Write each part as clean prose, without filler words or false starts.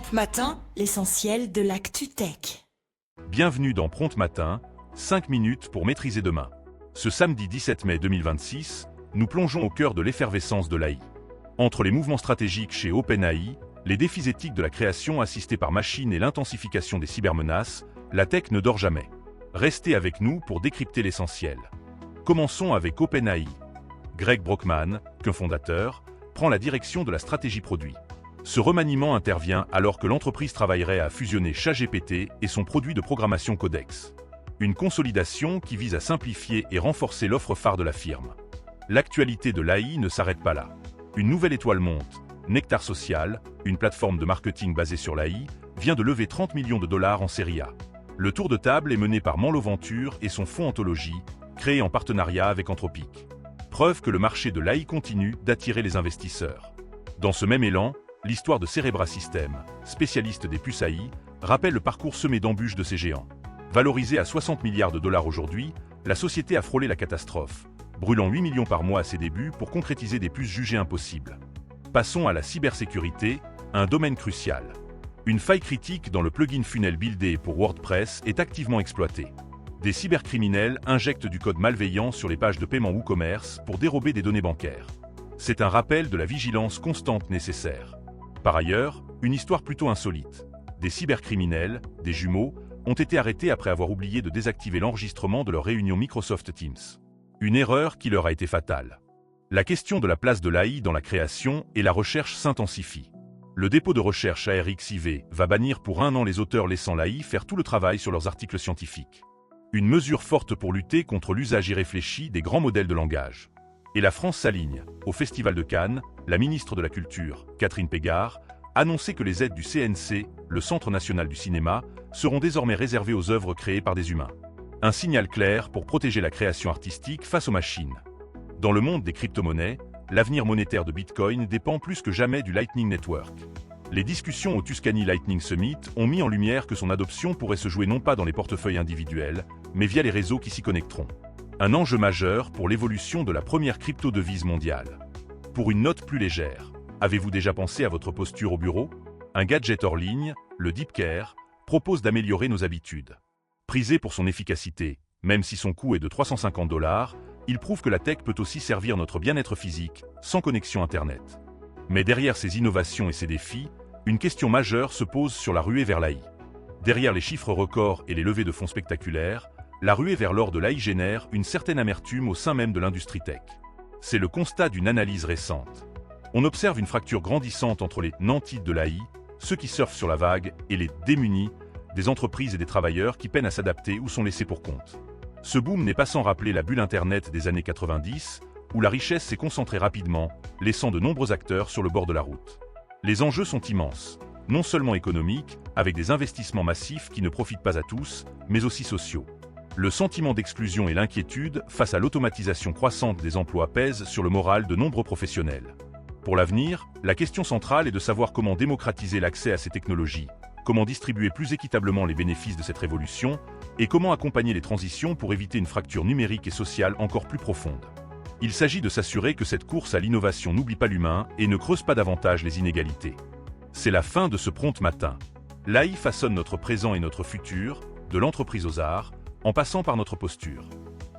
Prompt Matin, l'essentiel de l'actu tech. Bienvenue dans Prompt Matin, 5 minutes pour maîtriser demain. Ce samedi 17 mai 2026, nous plongeons au cœur de l'effervescence de l'AI. Entre les mouvements stratégiques chez OpenAI, les défis éthiques de la création assistée par machine et l'intensification des cybermenaces, la tech ne dort jamais. Restez avec nous pour décrypter l'essentiel. Commençons avec OpenAI. Greg Brockman, cofondateur, prend la direction de la stratégie produit. Ce remaniement intervient alors que l'entreprise travaillerait à fusionner ChatGPT et son produit de programmation Codex. Une consolidation qui vise à simplifier et renforcer l'offre phare de la firme. L'actualité de l'AI ne s'arrête pas là. Une nouvelle étoile monte. Nectar Social, une plateforme de marketing basée sur l'AI, vient de lever 30 millions de dollars en série A. Le tour de table est mené par Manlo Venture et son fonds Anthologie, créé en partenariat avec Anthropic. Preuve que le marché de l'AI continue d'attirer les investisseurs. Dans ce même élan, l'histoire de Cerebra Systems, spécialiste des puces AI, rappelle le parcours semé d'embûches de ces géants. Valorisée à 60 milliards de dollars aujourd'hui, la société a frôlé la catastrophe, brûlant 8 millions par mois à ses débuts pour concrétiser des puces jugées impossibles. Passons à la cybersécurité, un domaine crucial. Une faille critique dans le plugin Funnel Builder pour WordPress est activement exploitée. Des cybercriminels injectent du code malveillant sur les pages de paiement WooCommerce pour dérober des données bancaires. C'est un rappel de la vigilance constante nécessaire. Par ailleurs, une histoire plutôt insolite. Des cybercriminels, des jumeaux, ont été arrêtés après avoir oublié de désactiver l'enregistrement de leur réunion Microsoft Teams. Une erreur qui leur a été fatale. La question de la place de l'AI dans la création et la recherche s'intensifie. Le dépôt de recherche ARXIV va bannir pour 1 an les auteurs laissant l'AI faire tout le travail sur leurs articles scientifiques. Une mesure forte pour lutter contre l'usage irréfléchi des grands modèles de langage. Et la France s'aligne. Au Festival de Cannes, la ministre de la Culture, Catherine Pégard, annonçait que les aides du CNC, le Centre national du cinéma, seront désormais réservées aux œuvres créées par des humains. Un signal clair pour protéger la création artistique face aux machines. Dans le monde des crypto-monnaies, l'avenir monétaire de Bitcoin dépend plus que jamais du Lightning Network. Les discussions au Tuscany Lightning Summit ont mis en lumière que son adoption pourrait se jouer non pas dans les portefeuilles individuels, mais via les réseaux qui s'y connecteront. Un enjeu majeur pour l'évolution de la première crypto-devise mondiale. Pour une note plus légère, avez-vous déjà pensé à votre posture au bureau? Un gadget hors ligne, le DeepCare, propose d'améliorer nos habitudes. Prisé pour son efficacité, même si son coût est de 350 $, il prouve que la tech peut aussi servir notre bien-être physique, sans connexion Internet. Mais derrière ces innovations et ces défis, une question majeure se pose sur la ruée vers l'AI. Derrière les chiffres records et les levées de fonds spectaculaires, la ruée vers l'or de l'AI génère une certaine amertume au sein même de l'industrie tech. C'est le constat d'une analyse récente. On observe une fracture grandissante entre les nantis de l'AI, ceux qui surfent sur la vague, et les démunis, des entreprises et des travailleurs qui peinent à s'adapter ou sont laissés pour compte. Ce boom n'est pas sans rappeler la bulle Internet des années 90, où la richesse s'est concentrée rapidement, laissant de nombreux acteurs sur le bord de la route. Les enjeux sont immenses, non seulement économiques, avec des investissements massifs qui ne profitent pas à tous, mais aussi sociaux. Le sentiment d'exclusion et l'inquiétude face à l'automatisation croissante des emplois pèsent sur le moral de nombreux professionnels. Pour l'avenir, la question centrale est de savoir comment démocratiser l'accès à ces technologies, comment distribuer plus équitablement les bénéfices de cette révolution, et comment accompagner les transitions pour éviter une fracture numérique et sociale encore plus profonde. Il s'agit de s'assurer que cette course à l'innovation n'oublie pas l'humain et ne creuse pas davantage les inégalités. C'est la fin de ce Prompt Matin. L'AI façonne notre présent et notre futur, de l'entreprise aux arts, en passant par notre posture.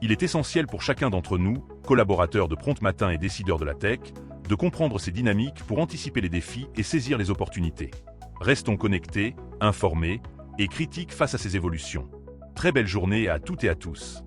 Il est essentiel pour chacun d'entre nous, collaborateurs de Prompt Matin et décideurs de la tech, de comprendre ces dynamiques pour anticiper les défis et saisir les opportunités. Restons connectés, informés et critiques face à ces évolutions. Très belle journée à toutes et à tous.